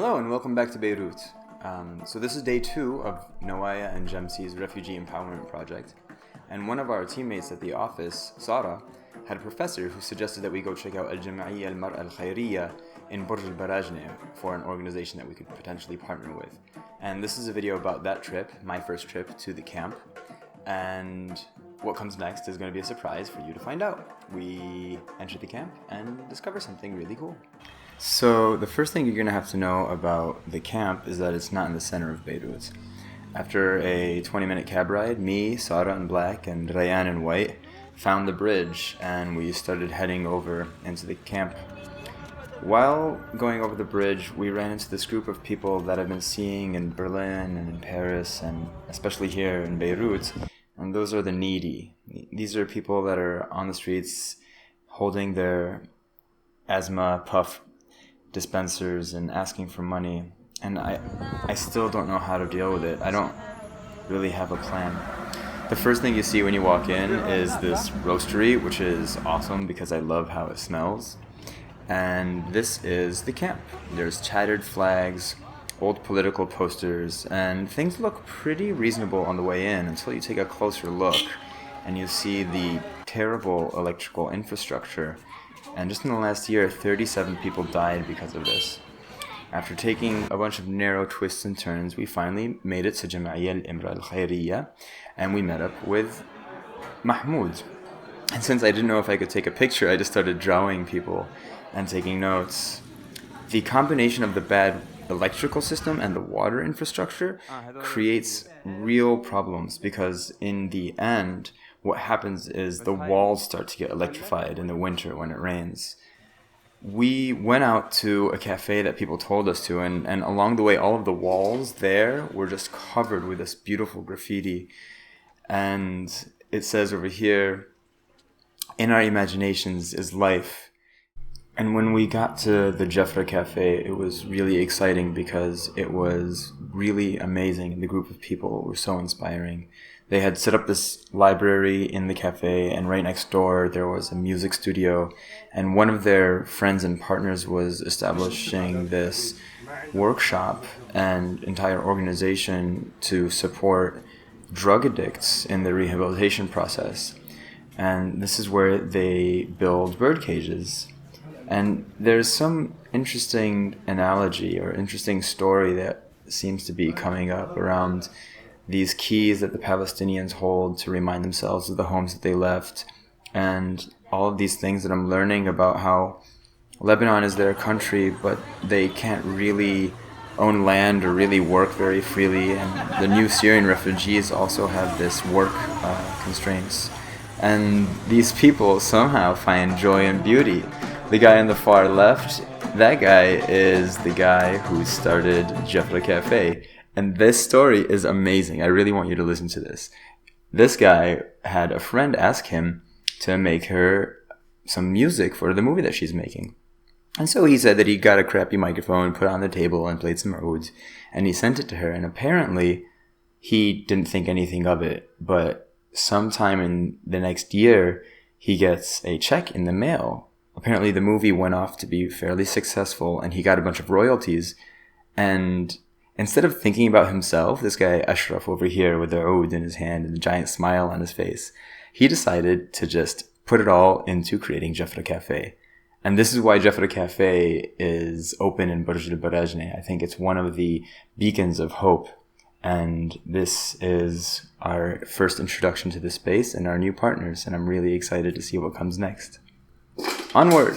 Hello and welcome back to Beirut. So this is day 2 of Nawaya and Jamsi's Refugee Empowerment Project. And one of our teammates at the office, Sara, had a professor who suggested that we go check out Al-Jam'iyya Al-Mar'a Al-Khayriyya in Burj Al Barajne for an organization that we could potentially partner with. And this is a video about that trip, my first trip to the camp. And what comes next is going to be a surprise for you to find out. We enter the camp and discover something really cool. So the first thing you're going to have to know about the camp is that it's not in the center of Beirut. After a 20-minute cab ride, me, Sara in black, and Rayan in white found the bridge and we started heading over into the camp. While going over the bridge, we ran into this group of people that I've been seeing in Berlin and in Paris and especially here in Beirut, and those are the needy. These are people that are on the streets holding their asthma puff dispensers and asking for money, and I still don't know how to deal with it. I don't really have a plan. The first thing you see when you walk in is this roastery, which is awesome because I love how it smells. And this is the camp. There's tattered flags, old political posters, and things look pretty reasonable on the way in until you take a closer look and you see the terrible electrical infrastructure. And just in the last year, 37 people died because of this. After taking a bunch of narrow twists and turns, we finally made it to Jam'iyya Al-Mar'a Al-Khayriyya, and we met up with Mahmoud. And since I didn't know if I could take a picture, I just started drawing people and taking notes. The combination of the bad electrical system and the water infrastructure creates real problems because in the end, what happens is the walls start to get electrified in the winter when it rains. We went out to a cafe that people told us to, and along the way, all of the walls there were just covered with this beautiful graffiti. And it says over here, "In our imaginations is life." And when we got to the Jafra Cafe, it was really exciting because it was really amazing. The group of people were so inspiring. They had set up this library in the cafe, and right next door there was a music studio. And one of their friends and partners was establishing this workshop and entire organization to support drug addicts in the rehabilitation process. And this is where they build bird cages. And there's some interesting analogy or interesting story that seems to be coming up around these keys that the Palestinians hold to remind themselves of the homes that they left, and all of these things that I'm learning about how Lebanon is their country, but they can't really own land or really work very freely, and the new Syrian refugees also have this work constraints. And these people somehow find joy and beauty. The guy on the far left, that guy is the guy who started Jafra Cafe. And this story is amazing. I really want you to listen to this. This guy had a friend ask him to make her some music for the movie that she's making. And so he said that he got a crappy microphone, put it on the table, and played some oud. And he sent it to her. And apparently, he didn't think anything of it. But sometime in the next year, he gets a check in the mail. Apparently, the movie went off to be fairly successful, and he got a bunch of royalties. And instead of thinking about himself, this guy Ashraf over here with the oud in his hand and a giant smile on his face, he decided to just put it all into creating Jafra Cafe. And this is why Jafra Cafe is open in Burj Al Barajne. I think it's one of the beacons of hope. And this is our first introduction to the space and our new partners. And I'm really excited to see what comes next. Onward!